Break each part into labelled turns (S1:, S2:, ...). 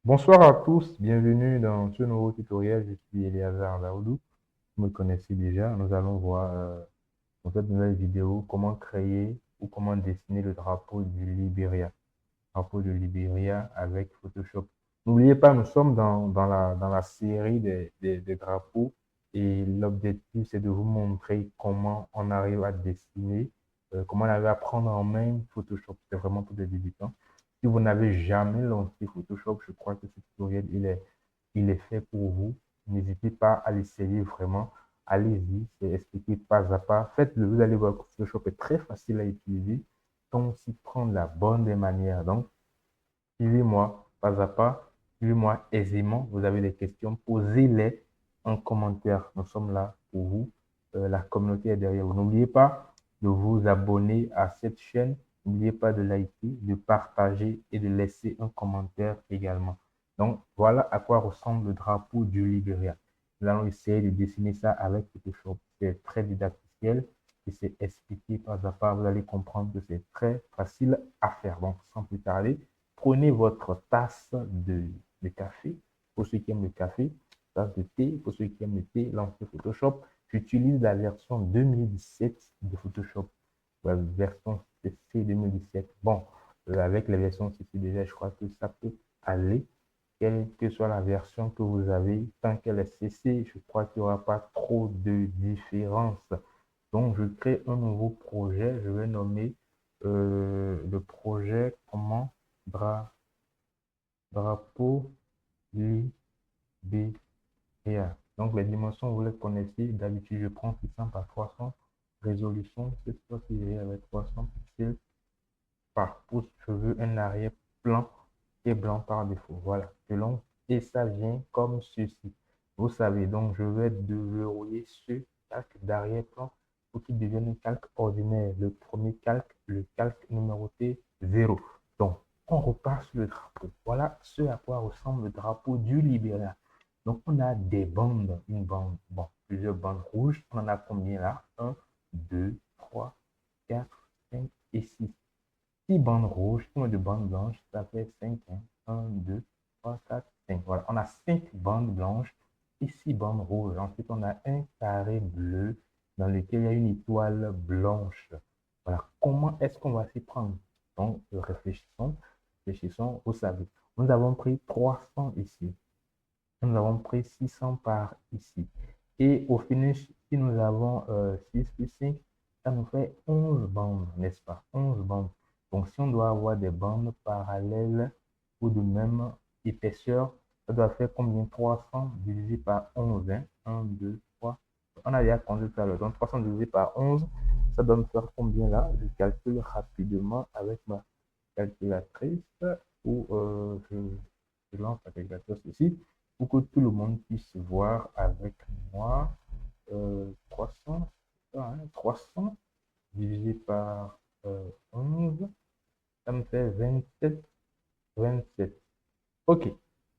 S1: Bonsoir à tous, bienvenue dans ce nouveau tutoriel. Je suis Eliazar Daoudou. Vous me connaissez déjà. Nous allons voir dans cette nouvelle vidéo comment créer ou comment dessiner le drapeau du Libéria. Drapeau du Libéria avec Photoshop. N'oubliez pas, nous sommes dans la série des drapeaux et l'objectif, c'est de vous montrer comment on arrive à dessiner, comment on arrive à prendre en main Photoshop. C'est vraiment pour des débutants. Si vous n'avez jamais lancé Photoshop, je crois que ce tutoriel, il est fait pour vous. N'hésitez pas à l'essayer vraiment. Allez-y, c'est expliqué pas à pas. Faites-le, vous allez voir que Photoshop est très facile à utiliser. Donc, s'y prendre la bonne des manières. Donc, suivez-moi pas à pas, suivez-moi aisément. Vous avez des questions, posez-les en commentaire. Nous sommes là pour vous. La communauté est derrière vous. N'oubliez pas de vous abonner à cette chaîne. N'oubliez pas de liker, de partager et de laisser un commentaire également. Donc, voilà à quoi ressemble le drapeau du Libéria. Nous allons essayer de dessiner ça avec Photoshop. C'est très didacticiel et c'est expliqué pas à pas. Vous allez comprendre que c'est très facile à faire. Donc, sans plus tarder, prenez votre tasse de café, pour ceux qui aiment le café, tasse de thé, pour ceux qui aiment le thé, lancez Photoshop. J'utilise la version 2017 de Photoshop, la version CC 2017. Bon, avec les versions CC déjà, je crois que ça peut aller, quelle que soit la version que vous avez, tant qu'elle est CC, je crois qu'il n'y aura pas trop de différence. Donc, je crée un nouveau projet, je vais nommer le projet comment Dra- drapeau Libéria. Donc, les dimensions, vous les connaissez. D'habitude, je prends 600 par 300. Résolution, cette fois-ci, je vais avec 300 pixels par pouce. Je veux un arrière-plan qui est blanc par défaut. Voilà, selon. Et ça vient comme ceci. Vous savez, donc, je vais déverrouiller ce calque d'arrière-plan pour qu'il devienne un calque ordinaire. Le premier calque, le calque numéroté 0. Donc, on repart sur le drapeau. Voilà ce à quoi ressemble le drapeau du Libéria. Donc, on a des bandes, une bande, bon, plusieurs bandes rouges. On en a combien là? Un, 2, 3, 4, 5 et 6. 6 bandes rouges, combien de bandes blanches? Ça fait 5. 1, 2, 3, 4, 5. Voilà, on a 5 bandes blanches et 6 bandes rouges. Ensuite, on a un carré bleu dans lequel il y a une étoile blanche. Voilà, comment est-ce qu'on va s'y prendre? Donc, réfléchissons, vous savez. Nous avons pris 300 ici. Nous avons pris 600 par ici. Et au finish, si nous avons 6 plus 5, ça nous fait 11 bandes, n'est-ce pas? 11 bandes. Donc, si on doit avoir des bandes parallèles ou de même épaisseur, ça doit faire combien? 300 divisé par 11. Hein? 1, 2, 3. On a déjà compté tout à l'heure. Donc, 300 divisé par 11, ça doit me faire combien là? Je calcule rapidement avec ma calculatrice ou je lance la calculatrice ici pour que tout le monde puisse voir avec moi 300, hein, 300 divisé par 11, ça me fait 27, 27. Ok,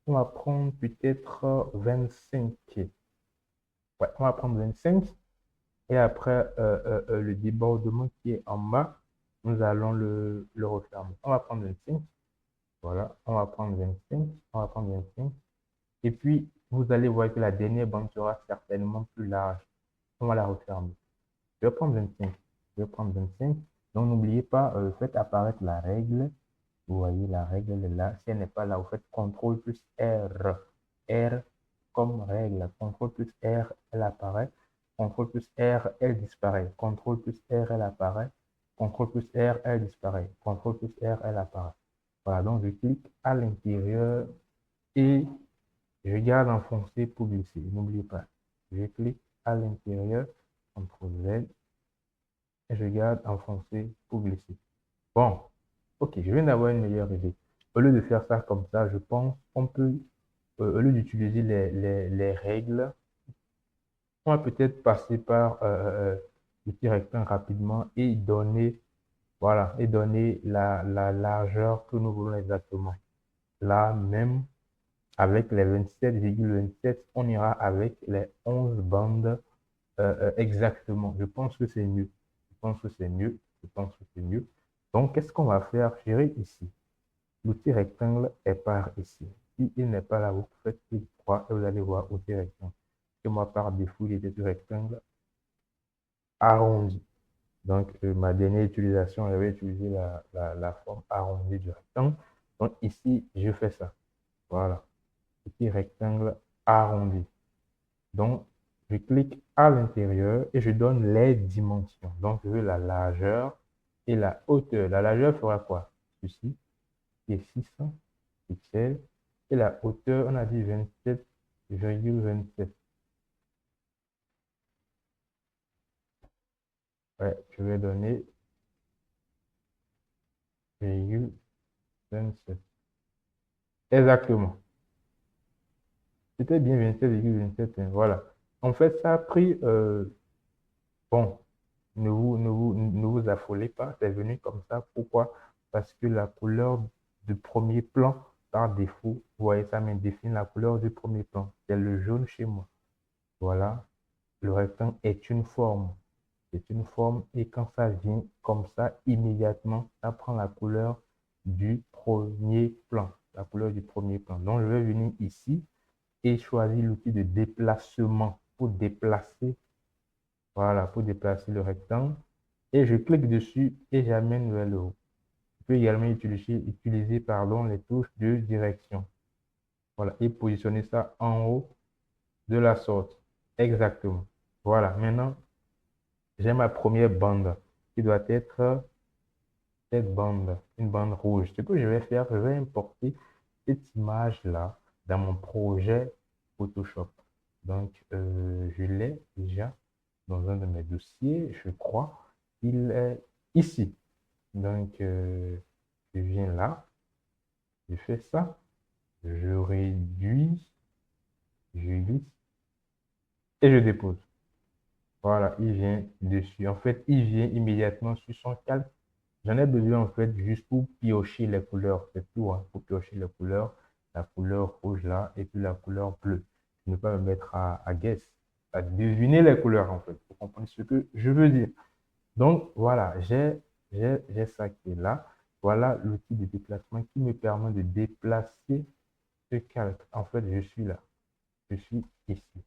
S1: on va prendre peut-être 25. Ouais, on va prendre 25 et après le débordement qui est en bas, nous allons le refermer. On va prendre 25. Voilà, on va prendre 25. On va prendre 25. Et puis, vous allez voir que la dernière bande sera certainement plus large. On va la refermer. Je vais prendre 25. Je vais prendre 25. Donc, n'oubliez pas, faites apparaître la règle. Vous voyez, la règle elle est là. Si elle n'est pas là, vous faites CTRL plus R. R comme règle. CTRL plus R, elle apparaît. CTRL plus R, elle disparaît. CTRL plus R, elle apparaît. CTRL plus R, elle disparaît. CTRL plus R, elle apparaît. Voilà, donc je clique à l'intérieur et je garde enfoncé pour glisser. N'oubliez pas. Je clique à l'intérieur, CTRL Z, et je garde enfoncé pour glisser. Bon, ok, je viens d'avoir une meilleure idée. Au lieu de faire ça comme ça, je pense qu'on peut, au lieu d'utiliser les règles, on va peut-être passer par le petit rectangle rapidement et donner, voilà, et donner la largeur que nous voulons exactement. Là, même avec les 27,27, on ira avec les 11 bandes exactement. Je pense que c'est mieux. Je pense que c'est mieux. Je pense que c'est mieux. Donc, qu'est-ce qu'on va faire, chérie, ici? L'outil rectangle est par ici. ici, il n'est pas là. Vous faites clic droit et vous allez voir outil rectangle. Et moi, par défaut, il était sur rectangle arrondi. Donc, ma dernière utilisation, j'avais utilisé la forme arrondie du rectangle. Donc, ici, je fais ça. Voilà. Petit rectangle arrondi. Donc, je clique à l'intérieur et je donne les dimensions. Donc, je veux la largeur et la hauteur. La largeur fera quoi? Ceci, qui est 600 pixels. Et la hauteur, on a dit 27,27. Ouais, je vais donner 27. Exactement. C'était bien 27,27. Hein, voilà. En fait, ça a pris, bon, ne vous affolez pas, c'est venu comme ça. Pourquoi? Parce que la couleur du premier plan, par défaut, vous voyez ça définit la couleur du premier plan. C'est le jaune chez moi. Voilà. Le rectangle est une forme. C'est une forme et quand ça vient comme ça, immédiatement, ça prend la couleur du premier plan. La couleur du premier plan. Donc, je vais venir ici et choisir l'outil de déplacement pour déplacer, voilà, pour déplacer le rectangle. Et je clique dessus et j'amène vers le haut. Je peux également utiliser pardon, les touches de direction. Voilà, et positionner ça en haut de la sorte. Exactement. Voilà, maintenant, j'ai ma première bande qui doit être cette bande, une bande rouge. Ce que je vais faire, je vais importer cette image-là dans mon projet Photoshop. Donc, je l'ai déjà dans un de mes dossiers, je crois. Il est ici. Donc, je viens là, je fais ça, je réduis, je glisse et je dépose. Voilà, il vient dessus. En fait, il vient immédiatement sur son calque. J'en ai besoin en fait juste pour piocher les couleurs. C'est tout, hein, pour piocher les couleurs. La couleur rouge là et puis la couleur bleue. Je ne peux pas me mettre à guess, à deviner les couleurs en fait, pour comprendre ce que je veux dire. Donc voilà, j'ai ça qui est là. Voilà l'outil de déplacement qui me permet de déplacer ce calque. En fait, je suis là. Je suis ici.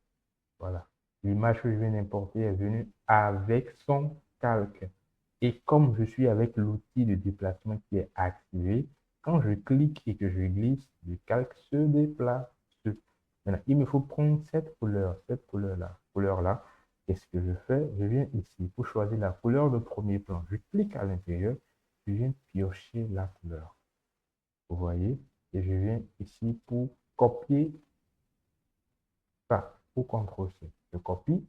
S1: Voilà. L'image que je viens d'importer est venue avec son calque. Et comme je suis avec l'outil de déplacement qui est activé, quand je clique et que je glisse, le calque se déplace. Maintenant, il me faut prendre cette couleur-là. Qu'est-ce que je fais? Je viens ici pour choisir la couleur de premier plan. Je clique à l'intérieur, je viens piocher la couleur. Vous voyez? Et je viens ici pour copier ça, pour CTRL-C. Je copie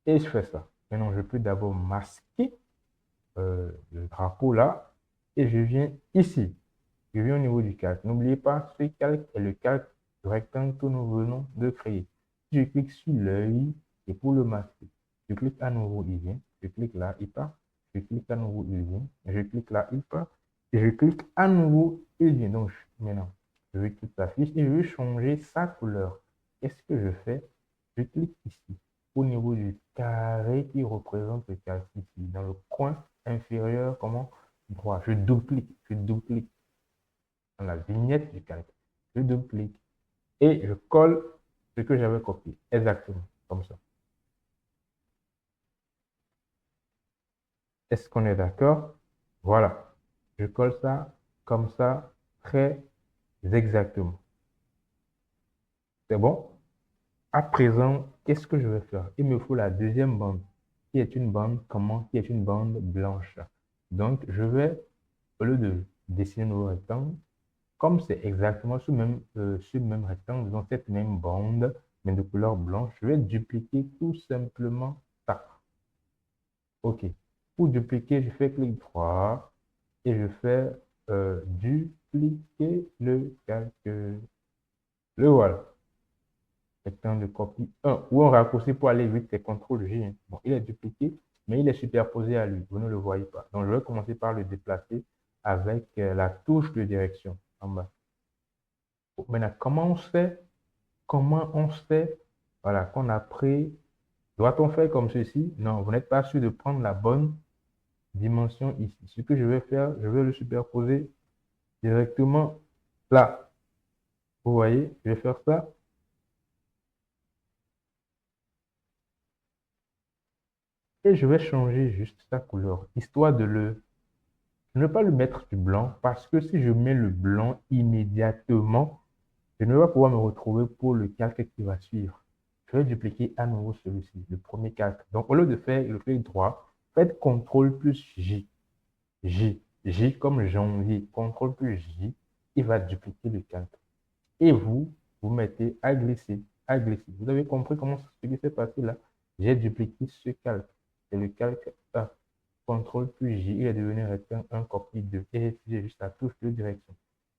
S1: et je fais ça. Maintenant, je peux d'abord masquer le drapeau là et je viens ici. Je viens au niveau du calque. N'oubliez pas, ce calque est le calque du rectangle que nous venons de créer. Si je clique sur l'œil et pour le masquer, je clique à nouveau, il vient. Je clique là, il part. Je clique à nouveau, il vient. Je clique là, il part. Et je clique à nouveau, il vient. Donc maintenant, je veux qu'il s'affiche et je veux changer sa couleur. Qu'est-ce que je fais? Je clique ici, au niveau du carré qui représente le calque ici, dans le coin inférieur, comment? Droit. Je double-clique dans la vignette du calque. Je double-clique et je colle ce que j'avais copié. Exactement, comme ça. Est-ce qu'on est d'accord? Voilà. Je colle ça comme ça, très exactement. C'est bon? À présent, qu'est-ce que je vais faire? Il me faut la deuxième bande, qui est une bande, comment? Qui est une bande blanche. Donc, je vais, au lieu de dessiner un nouveau rectangle, comme c'est exactement ce même rectangle, dans cette même bande, mais de couleur blanche, je vais dupliquer tout simplement ça. OK. Pour dupliquer, je fais clic droit et je fais dupliquer le calque. Le voilà. Rectangle de copie 1. Ou un raccourci pour aller vite, c'est CTRL-J. Hein. Bon, il est dupliqué, mais il est superposé à lui. Vous ne le voyez pas. Donc, je vais commencer par le déplacer avec la touche de direction en bas. Maintenant, comment on sait, voilà, qu'on a pris, doit-on faire comme ceci? Non, vous n'êtes pas sûr de prendre la bonne dimension ici. Ce que je vais faire, je vais le superposer directement là. Vous voyez, je vais faire ça. Et je vais changer juste sa couleur, histoire de ne pas le mettre du blanc, parce que si je mets le blanc immédiatement, je ne vais pas pouvoir me retrouver pour le calque qui va suivre. Je vais dupliquer à nouveau celui-ci, le premier calque. Donc, au lieu de faire le clic droit, faites CTRL plus J. J. J comme janvier. CTRL plus J. Il va dupliquer le calque. Et vous mettez à glisser, à glisser. Vous avez compris comment ce qui s'est passé là? J'ai dupliqué ce calque. C'est le calque A. CTRL plus J, il est devenu rectangle 1, copie 2. Et j'ai juste la touche de direction.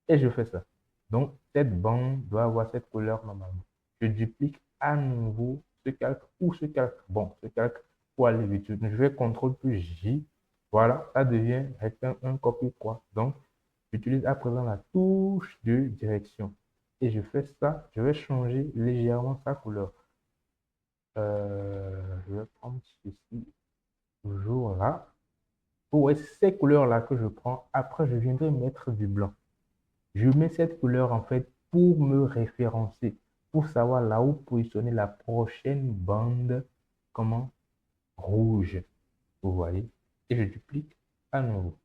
S1: Et je fais ça. Donc, cette bande doit avoir cette couleur normalement. Je duplique à nouveau ce calque ou ce calque. Bon, ce calque pour aller vite. Je fais CTRL plus J. Voilà, ça devient rectangle 1, copie 3. Donc, j'utilise à présent la touche de direction. Et je fais ça, je vais changer légèrement sa couleur. Je vais prendre ceci, toujours là. Pour ces couleurs-là que je prends, après, je viendrai mettre du blanc. Je mets cette couleur, en fait, pour me référencer, pour savoir là où positionner la prochaine bande, comment, rouge. Vous voyez? Et je duplique à nouveau.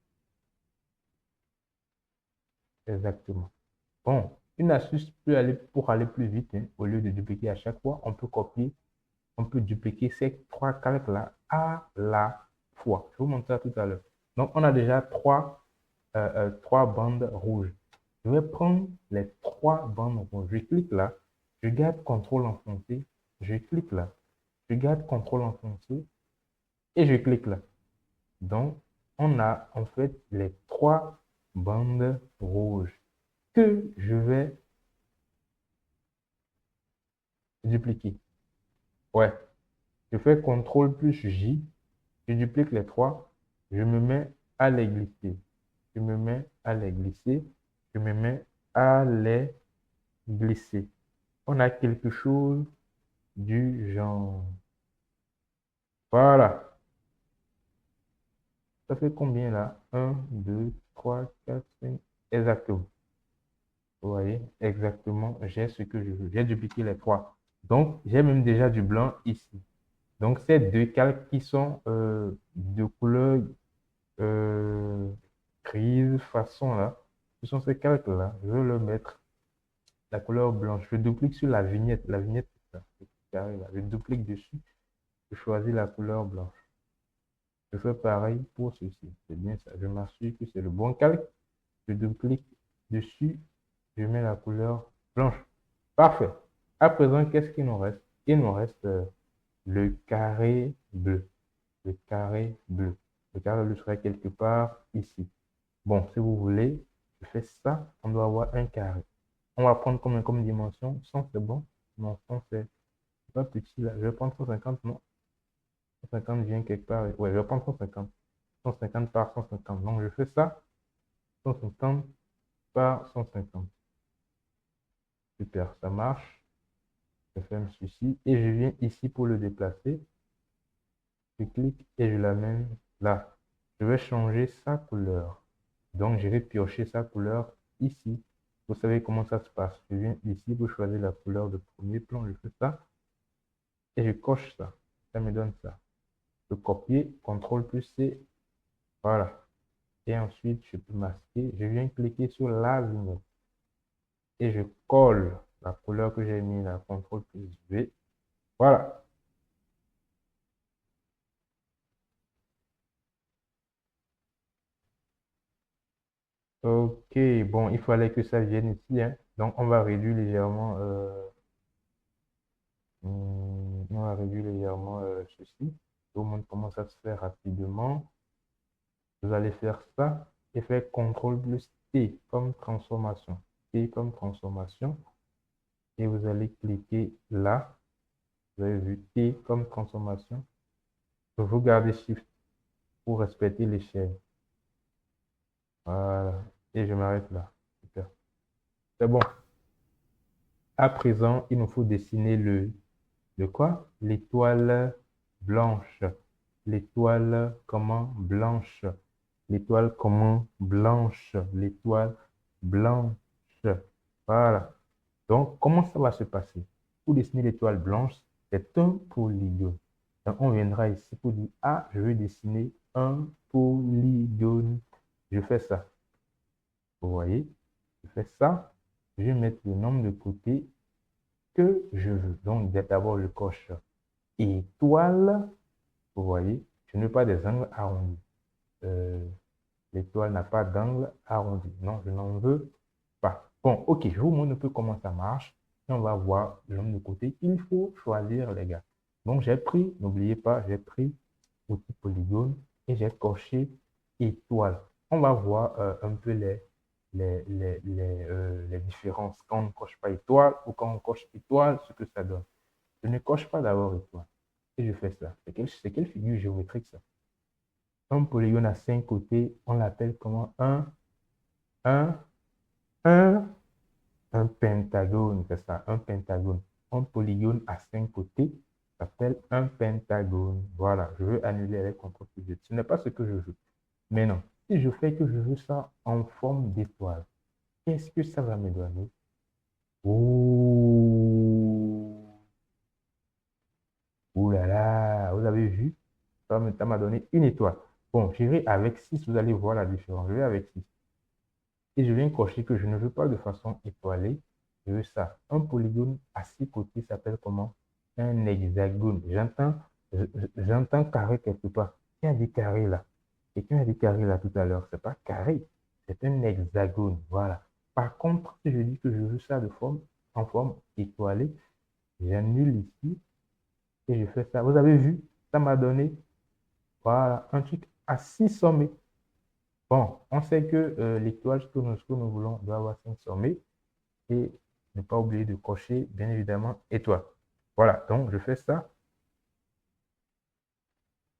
S1: Exactement. Bon, une astuce pour aller plus vite, hein, au lieu de dupliquer à chaque fois, on peut copier, on peut dupliquer ces trois calques-là à la fois. Je vais vous montrer ça tout à l'heure. Donc, on a déjà trois bandes rouges. Je vais prendre les trois bandes rouges. Je clique là, je garde CTRL enfoncé, je clique là, je garde CTRL enfoncé et je clique là. Donc, on a en fait les trois bandes rouges que je vais dupliquer. Ouais, je fais CTRL plus J, je duplique les trois, je me mets à les glisser. Je me mets à les glisser, je me mets à les glisser. On a quelque chose du genre. Voilà. Ça fait combien là? Un, 2, 3, 4, 5. Exactement. Vous voyez, exactement, j'ai ce que je veux. J'ai dupliqué les trois. Donc, j'ai même déjà du blanc ici. Donc, ces deux calques qui sont de couleur euh, grise façon là, ce sont ces calques-là. Je vais le mettre la couleur blanche. Je duplique sur la vignette. La vignette, c'est ça. C'est carré là. Je duplique dessus. Je choisis la couleur blanche. Je fais pareil pour ceci. C'est bien ça. Je m'assure que c'est le bon calque. Je duplique dessus. Je mets la couleur blanche. Parfait. À présent, qu'est-ce qu'il nous reste? Il nous reste le carré bleu. Le carré bleu. Le carré bleu serait quelque part ici. Bon, si vous voulez, je fais ça. On doit avoir un carré. On va prendre comme dimension 100, c'est bon? Non, 100, c'est pas petit là. Je vais prendre 150, non? 150 vient quelque part. Ouais, je vais prendre 150. 150 par 150. Donc, je fais ça. 150 par 150. Super, ça marche. Je ferme ceci et je viens ici pour le déplacer. Je clique et je l'amène là. Je vais changer sa couleur. Donc, je vais piocher sa couleur ici. Vous savez comment ça se passe. Je viens ici pour choisir la couleur de premier plan. Je fais ça et je coche ça. Ça me donne ça. Je copier, CTRL plus C. Voilà. Et ensuite, je peux masquer. Je viens cliquer sur la vignette et je colle la couleur que j'ai mis là. CTRL plus V. Voilà. Ok, bon, il fallait que ça vienne ici, hein. Donc, on va réduire légèrement, on va réduire légèrement ceci. Je vous montre comment ça se fait rapidement. Vous allez faire ça et faire CTRL plus T comme transformation. T comme transformation. Et vous allez cliquer là. Vous avez vu T comme transformation. Vous gardez Shift pour respecter l'échelle. Voilà. Et je m'arrête là. Super. C'est bon. À présent, il nous faut dessiner le quoi? L'étoile blanche. L'étoile comment blanche. L'étoile comment blanche. L'étoile blanche. Voilà. Donc, comment ça va se passer? Pour dessiner l'étoile blanche, c'est un polygone. Donc, on viendra ici pour dire, ah, je veux dessiner un polygone. Je fais ça. Vous voyez? Je fais ça. Je vais mettre le nombre de côtés que je veux. Donc, d'abord, je coche étoile. Vous voyez? Je ne veux pas des angles arrondis. L'étoile n'a pas d'angle arrondi. Non, je n'en veux pas. Bon, ok, je vous montre un peu comment ça marche. Et on va voir le nombre de côtés. Il faut choisir, les gars. Donc, j'ai pris, n'oubliez pas, j'ai pris outil polygone et j'ai coché étoile. On va voir un peu les différences quand on ne coche pas étoile ou quand on coche étoile, ce que ça donne. Je ne coche pas d'abord étoile. Et je fais ça. C'est quelle figure géométrique ça? Un polygone à 5 côtés, on l'appelle comment? Un, un, un pentagone, c'est ça, un pentagone. Un polygone à 5 côtés s'appelle un pentagone. Voilà, je veux annuler les contrôles plus. Ce n'est pas ce que je veux. Mais non, si je fais que je veux ça en forme d'étoile, qu'est-ce que ça va me donner? Oh, ouh là là, vous avez vu? Ça m'a donné une étoile. Bon, j'irai avec 6, vous allez voir la différence. Je vais avec 6. Et je viens cocher que je ne veux pas de façon étoilée. Je veux ça. Un polygone à 6 côtés s'appelle comment? Un hexagone. J'entends carré quelque part. Qui a dit carré là? Quelqu'un a dit carré là tout à l'heure. C'est pas carré. C'est un hexagone. Voilà. Par contre, si je dis que je veux ça en forme étoilée, j'annule ici et je fais ça. Vous avez vu? Ça m'a donné, voilà, un truc à 6 sommets. Bon, on sait que l'étoile, ce que nous voulons, doit avoir 5 sommets. Et ne pas oublier de cocher, bien évidemment, étoile. Voilà, donc je fais ça.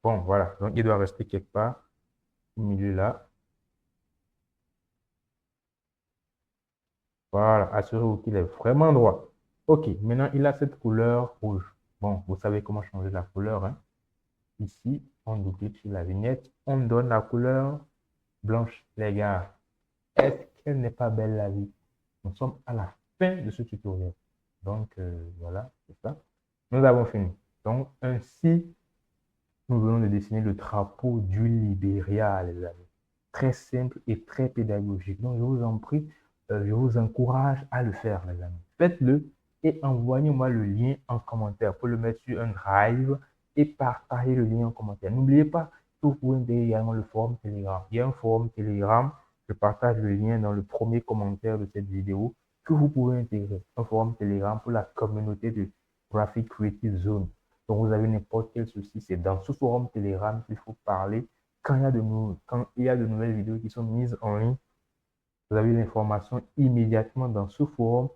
S1: Bon, voilà, donc il doit rester quelque part au milieu là. Voilà, assurez-vous qu'il est vraiment droit. Ok, maintenant il a cette couleur rouge. Bon, vous savez comment changer la couleur, hein? Ici, on double sur la vignette, on donne la couleur blanche. Les gars, est-ce qu'elle n'est pas belle la vie? Nous sommes à la fin de ce tutoriel. Donc, voilà, c'est ça. Nous avons fini. Donc, ainsi, nous venons de dessiner le drapeau du Libéria, les amis. Très simple et très pédagogique. Donc, je vous en prie, je vous encourage à le faire, les amis. Faites-le et envoyez-moi le lien en commentaire pour le mettre sur un drive et partagez le lien en commentaire. N'oubliez pas que vous pouvez intégrer également le forum Telegram. Il y a un forum Telegram. Je partage le lien dans le premier commentaire de cette vidéo que vous pouvez intégrer. Un forum Telegram pour la communauté de Graphic Creative Zone. Donc, vous avez n'importe quel souci, c'est dans ce forum Telegram qu'il faut parler. Quand il y a de nouvelles vidéos qui sont mises en ligne, vous avez l'information immédiatement dans ce forum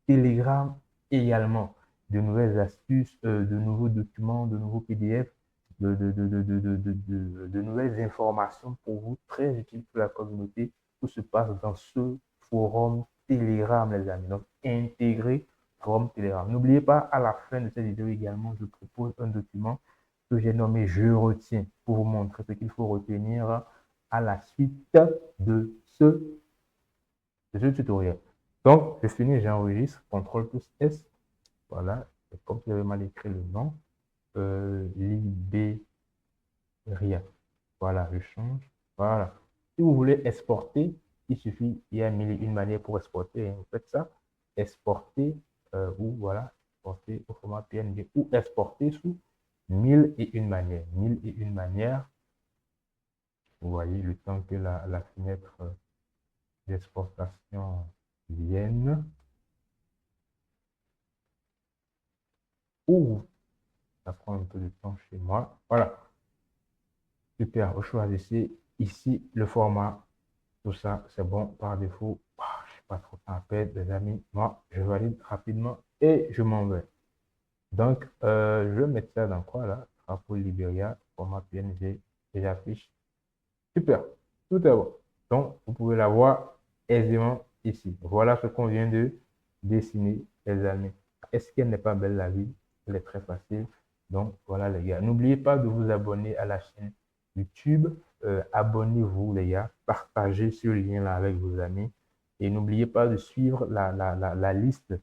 S1: Telegram également. De nouvelles astuces, de nouveaux documents, de nouveaux PDF, de nouvelles informations pour vous, très utiles pour la communauté. Tout se passe dans ce forum Telegram, les amis. Donc, intégrez forum Telegram. N'oubliez pas, à la fin de cette vidéo également, je propose un document que j'ai nommé Je retiens pour vous montrer ce qu'il faut retenir à la suite de ce tutoriel. Donc, je finis, j'enregistre, CTRL plus S. Voilà, comme j'avais mal écrit le nom, Libéria. Voilà, je change. Voilà. Si vous voulez exporter, il suffit, il y a une manière pour exporter. Hein. Vous faites ça, exporter, ou voilà, exporter au format PNG, ou exporter sous 1001 manières. 1001 manières. Vous voyez, le temps que la fenêtre d'exportation vienne. Ou ça prend un peu de temps chez moi. Voilà. Super. Vous choisissez ici le format. Tout ça, c'est bon par défaut. Je n'ai pas trop de temps à perdre, les amis. Moi, je valide rapidement et je m'en vais. Donc, je vais mettre ça dans quoi là? Drapeau Libéria, format PNG, et j'affiche. Super. Tout est bon. Donc, vous pouvez la voir aisément ici. Voilà ce qu'on vient de dessiner, les amis. Est-ce qu'elle n'est pas belle la vie? Elle est très facile. Donc, voilà les gars. N'oubliez pas de vous abonner à la chaîne YouTube. Abonnez-vous les gars. Partagez ce lien-là avec vos amis. Et n'oubliez pas de suivre la liste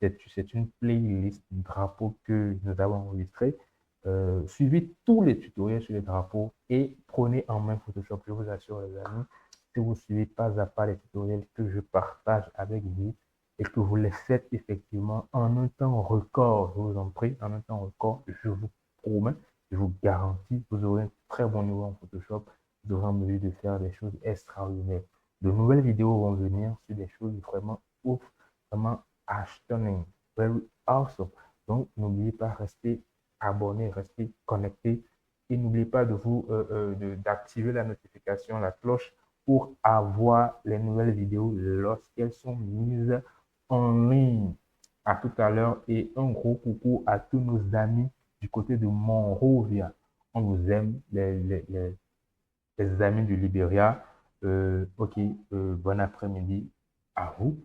S1: C'est une playlist drapeaux que nous avons enregistrée. Suivez tous les tutoriels sur les drapeaux et prenez en main Photoshop. Je vous assure, les amis, si vous suivez pas à pas les tutoriels que je partage avec vous et que vous les faites effectivement en un temps record, je vous en prie, en un temps record, je vous promets, je vous garantis, vous aurez un très bon niveau en Photoshop. Vous aurez en mesure de faire des choses extraordinaires. De nouvelles vidéos vont venir sur des choses vraiment ouf, vraiment stunning, very awesome. Donc, n'oubliez pas, restez abonné, restez connecté et n'oubliez pas de d'activer la notification, la cloche pour avoir les nouvelles vidéos lorsqu'elles sont mises en ligne. À tout à l'heure et un gros coucou à tous nos amis du côté de Monrovia. On vous aime, les amis du Libéria. Ok, bon après-midi à vous.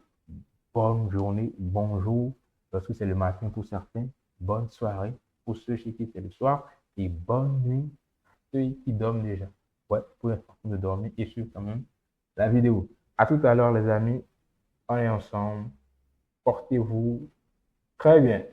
S1: Bonne journée, bonjour, parce que c'est le matin pour certains. Bonne soirée pour ceux chez qui c'est le soir. Et bonne nuit ceux qui dorment déjà. Ouais, pour les façons de dormir et sur quand même la vidéo. À tout à l'heure, les amis. On est ensemble. Portez-vous très bien.